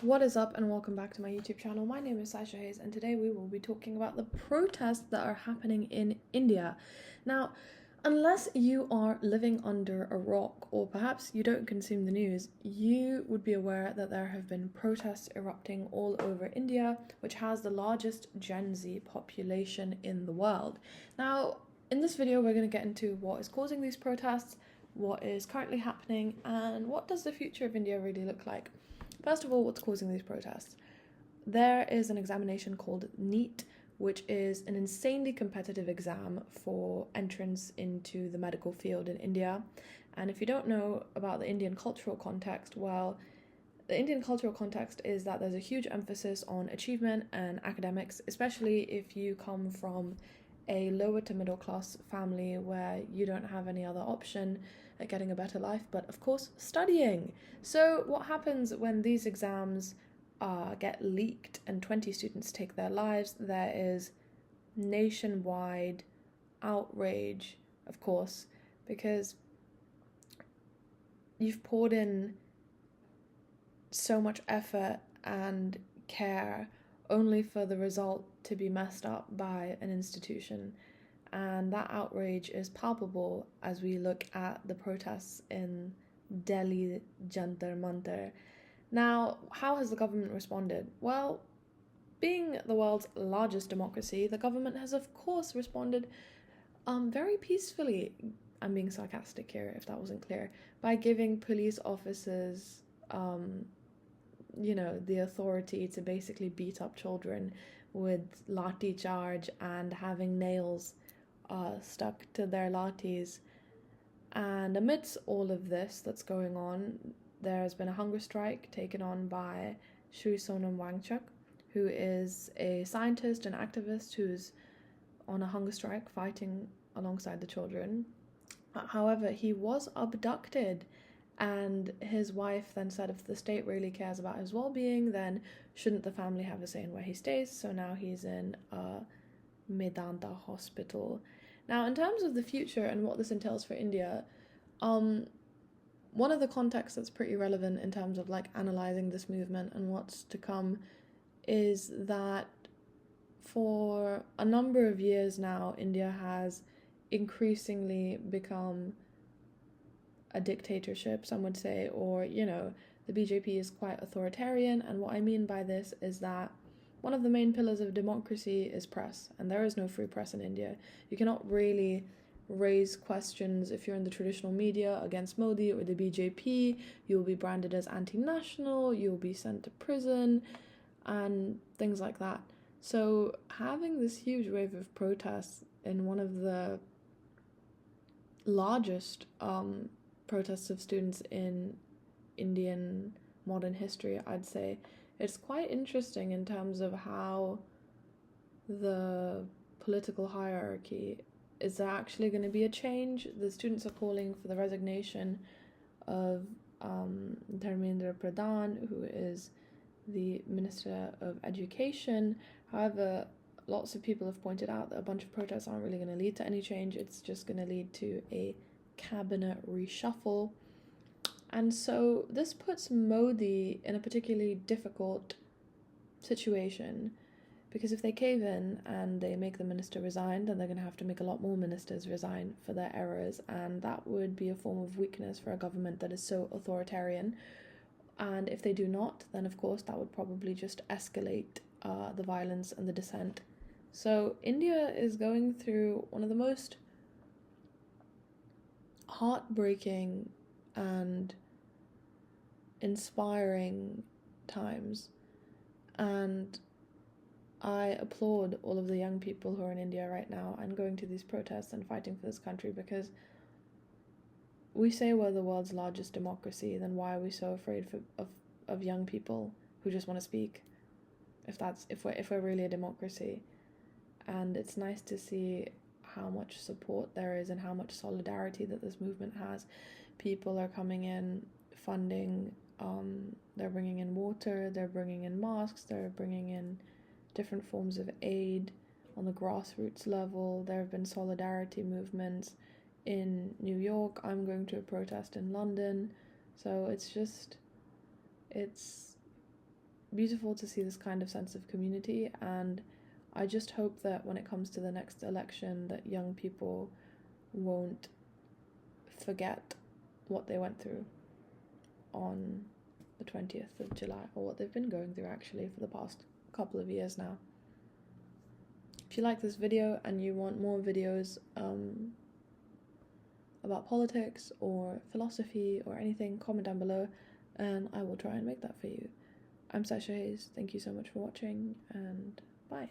What is up, and welcome back to my YouTube channel. My name is Sasha Hayes, and today we will be talking about the protests that are happening in India. Now, unless you are living under a rock, or perhaps you don't consume the news, you would be aware that there have been protests erupting all over India, which has the largest Gen Z population in the world. Now, in this video, we're going to get into what is causing these protests, what is currently happening, and what does the future of India really look like. First of all, what's causing these protests? There is an examination called NEET, which is an insanely competitive exam for entrance into the medical field in India. And if you don't know about the Indian cultural context, well, the Indian cultural context is that there's a huge emphasis on achievement and academics, especially if you come from a lower to middle class family where you don't have any other option at getting a better life, but of course studying. So what happens when these exams get leaked and 20 students take their lives? There is nationwide outrage, of course, because you've poured in so much effort and care only for the result to be messed up by an institution. And that outrage is palpable as we look at the protests in Delhi Jantar Mantar. Now, how has the government responded? Well, being the world's largest democracy, the government has of course responded very peacefully. I'm being sarcastic here if that wasn't clear, by giving police officers the authority to basically beat up children with lathi charge and having nails stuck to their lathis. And amidst all of this that's going on, there's been a hunger strike taken on by Shri Sonam Wangchuk, who is a scientist and activist who's on a hunger strike fighting alongside the children. However, he was abducted, and his wife then said if the state really cares about his well-being, then shouldn't the family have a say in where he stays? So now he's in Medanta hospital. Now, in terms of the future and what this entails for India, one of the contexts that's pretty relevant in terms of like analyzing this movement and what's to come is that for a number of years now, India has increasingly become a dictatorship, some would say, or, the BJP is quite authoritarian. And what I mean by this is that one of the main pillars of democracy is press, and there is no free press in India. You cannot really raise questions if you're in the traditional media against Modi or the BJP. You'll be branded as anti-national, you'll be sent to prison, and things like that. So having this huge wave of protests in one of the largest protests of students in Indian modern history, I'd say, it's quite interesting in terms of how the political hierarchy, is there actually going to be a change? The students are calling for the resignation of Dharmendra Pradhan, who is the Minister of Education. However, lots of people have pointed out that a bunch of protests aren't really going to lead to any change. It's just going to lead to a cabinet reshuffle. And so this puts Modi in a particularly difficult situation, because if they cave in and they make the minister resign, then they're going to have to make a lot more ministers resign for their errors, and that would be a form of weakness for a government that is so authoritarian. And if they do not, then of course that would probably just escalate the violence and the dissent. So India is going through one of the most heartbreaking and inspiring times, and I applaud all of the young people who are in India right now and going to these protests and fighting for this country, because we say we're the world's largest democracy, then why are we so afraid of young people who just want to speak, if we're really a democracy? And it's nice to see how much support there is and how much solidarity that this movement has. People are coming in, funding, they're bringing in water, they're bringing in masks, they're bringing in different forms of aid on the grassroots level. There have been solidarity movements in New York. I'm going to a protest in London. So it's beautiful to see this kind of sense of community, and I just hope that when it comes to the next election that young people won't forget what they went through on the 20th of July, or what they've been going through actually for the past couple of years now. If you like this video and you want more videos about politics or philosophy or anything, comment down below and I will try and make that for you. I'm Sasha Hayes, thank you so much for watching, and bye.